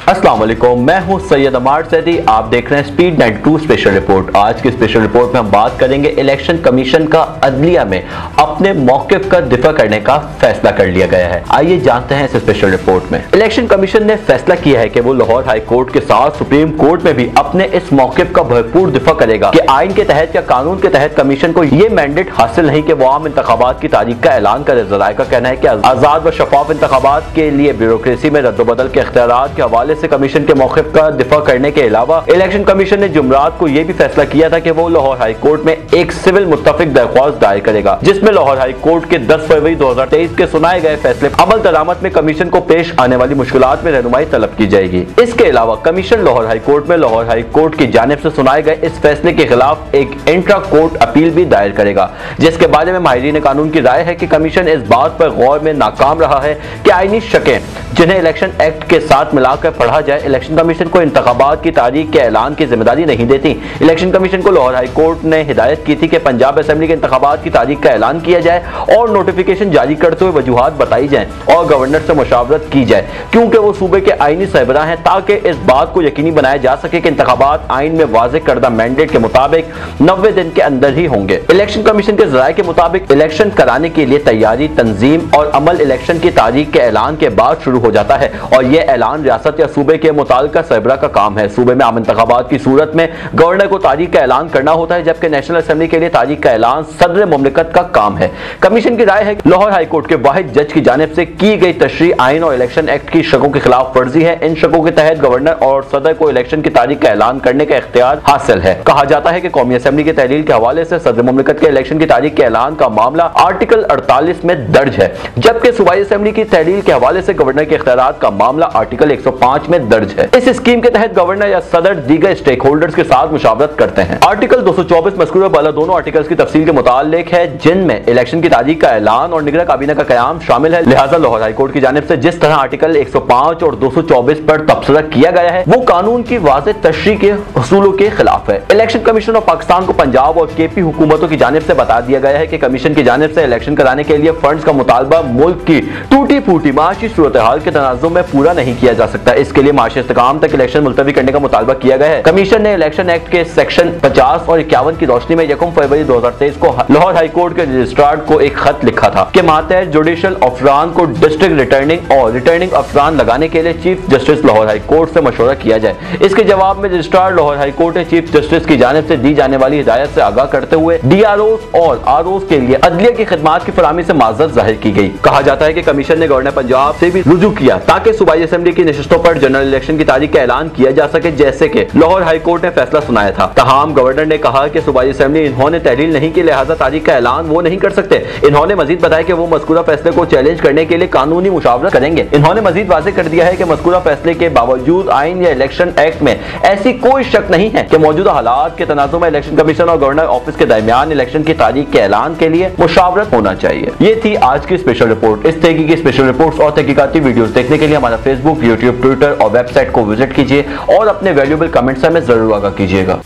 अस्सलाम वालेकुम, मैं हूं सैयद अमार सैदी। आप देख रहे हैं स्पीड 92 स्पेशल रिपोर्ट। आज की स्पेशल रिपोर्ट में हम बात करेंगे इलेक्शन कमीशन का अदलिया में अपने मौकिफ का दिफा करने का फैसला कर लिया गया है। आइए जानते हैं इस स्पेशल रिपोर्ट में। इलेक्शन कमीशन ने फैसला किया है कि वो लाहौर हाई कोर्ट के साथ सुप्रीम कोर्ट में भी अपने इस मौकिफ का भरपूर दिफा करेगा कि आइन के तहत या कानून के तहत कमीशन को ये मैंडेट हासिल नहीं कि वो आम इंतखाबात की तारीख का ऐलान करे। ज़राए का कहना है कि आजाद व शफाफ इंतखाबात के लिए ब्यूरोक्रेसी में रद्दोबदल के इख्तियारात के हवाले से कमीशन के मौक़िफ़ का दिफा करने के अलावा इलेक्शन कमीशन ने जुमरात को यह भी फैसला किया था कि वो लाहौर हाई कोर्ट में एक सिविल मुत्तफिक दरख्वास्त दायर करेगा, जिसमें लाहौर हाई कोर्ट के 10 फरवरी 2023 के सुनाए गए फैसले अमल दरामद में कमीशन को पेश आने वाली मुश्किलात में रहनुमाई तलब की जाएगी। इसके अलावा कमीशन लाहौर हाई कोर्ट में लाहौर हाई कोर्ट की जानिब से सुनाए गए इस फैसले के खिलाफ एक इंट्रा कोर्ट अपील भी दायर करेगा, जिसके बारे में माहिरीन कानून की राय है कि कमीशन इस बात पर गौर में नाकाम रहा है कि आईनी शकें जिन्हें इलेक्शन एक्ट के साथ मिलाकर पढ़ा जाए इलेक्शन कमीशन को इंतखाबात की तारीख के ऐलान की जिम्मेदारी नहीं देती। इलेक्शन कमीशन को लाहौर हाई कोर्ट ने हिदायत की थी कि पंजाब असेंबली के इंतखाबात की तारीख का ऐलान किया जाए और नोटिफिकेशन जारी करते हुए वजूहात बताई जाए और गवर्नर से मुशावरत की जाए, क्योंकि वो सूबे के आईनी सरबराह हैं, ताकि इस बात को यकीनी बनाया जा सके कि इंतखाबात आइन में वाज़ेह करदा मैंडेट के मुताबिक 90 दिन के अंदर ही होंगे। इलेक्शन कमीशन के ज़राए के मुताबिक इलेक्शन कराने के लिए तैयारी, तंजीम और अमल इलेक्शन की तारीख के ऐलान के बाद शुरू हो जाता है और यह ऐलान रियासत या सूबे के मुताल्लिका सरबराह का काम है। सूबे में आम इंतखाबात की सूरत में गवर्नर को तारीख का ऐलान करना होता है, जबकि नेशनल असेंबली के लिए तारीख का ऐलान सदर मुमलिकत का काम है। कमीशन की राय है कि लाहौर हाई कोर्ट के वाहिद जज की जानिब से की गई तशरीह आइन और इलेक्शन एक्ट की शकों के खिलाफ वर्जी है। इन शकों के तहत गवर्नर और सदर को इलेक्शन की तारीख का ऐलान करने का इख्तियार हासिल है। कहा जाता है कि कौमी असेंबली के तहलील के हवाले से सदर मुमलिकत के इलेक्शन की तारीख के ऐलान का मामला आर्टिकल 48 में दर्ज है, जबकि सूबाई असेंबली की तहलील के हवाले से गवर्नर के इख्तियारात का मामला आर्टिकल 105 में दर्ज है। इस स्कीम के तहत गवर्नर या सदर दीगर स्टेक होल्डर्स के साथ मुशावरत करते हैं। आर्टिकल 224 मज़कूर वाला दोनों आर्टिकल्स की तफसील के मुतालिक है, जिनमें इलेक्शन की तारीख का ऐलान और निगरां काबीना का क़याम शामिल है। लिहाजा लाहौर हाई कोर्ट की जानिब से जिस तरह आर्टिकल 105 और 224 पर तबसरा किया गया है, वो कानून की वाज़ेह तशरीह के उसूलों के खिलाफ है। इलेक्शन कमीशन ऑफ पाकिस्तान को पंजाब और केपी हुकूमतों की जानिब से बता दिया गया है कि कमीशन की जानिब से इलेक्शन कराने के लिए फंड्स का मुतालबा मुल्क की टूटी फूटी माशी सूरत हाल के तनाजुम में पूरा नहीं किया जा सकता। इसके लिए माशी इस्तेकाम तक इलेक्शन मुलतवी करने का मुतालबा किया गया है। कमीशन ने इलेक्शन एक्ट के सेक्शन 50 और 51 की रोशनी में 1 फरवरी 2023 को लाहौर हाई कोर्ट के रजिस्ट्रार को एक खत लिखा था कि मातहत जुडिशल अफसरान को डिस्ट्रिक्ट रिटर्निंग और रिटर्निंग अफसरान लगाने के लिए chief justice Lahore high court से मशवरा किया जाए। इसके जवाब में रजिस्ट्रार लाहौर हाई कोर्ट ने चीफ जस्टिस की जानिब से दी जाने वाली हिदायत से आगाह करते हुए DROs और ROs के लिए अदलिया की खिदमात की फराहमी से माजरत जाहिर की गई। कहा जाता है कि कमीशन ने गवर्नर पंजाब से भी रुजू किया ताकि सूबाई असेंबली की नशिस्तों पर जनरल इलेक्शन की तारीख का ऐलान किया जा सके, जैसे कि लाहौर हाई कोर्ट ने फैसला सुनाया था। तमाम गवर्नर ने कहा कि सूबाई असेंबली इन्होंने तहलील नहीं की, लिहाजा तारीख का ऐलान वो नहीं कर सकते। इन्होंने मजीद बताया कि वो मज़कूरा फैसले को चैलेंज करने के लिए कानूनी मुशावरत करेंगे। इन्होंने मजीद वाज़ेह कर दिया है कि मज़कूरा फैसले के बावजूद आइन या इलेक्शन एक्ट में ऐसी कोई शक नहीं है कि मौजूदा हालात के तनाजुम में इलेक्शन कमीशन और गवर्नर ऑफिस के दरमियान इलेक्शन की तारीख के ऐलान के लिए मुशावरत होना चाहिए। ये थी आज की स्पेशल रिपोर्ट। इस तरीके की स्पेशल रिपोर्ट्स और तहकीकाती वीडियोस देखने के लिए हमारा फेसबुक, यूट्यूब, ट्विटर और वेबसाइट को विजिट कीजिए और अपने वैल्यूएबल कमेंट्स से हमें जरूर आगाह कीजिएगा।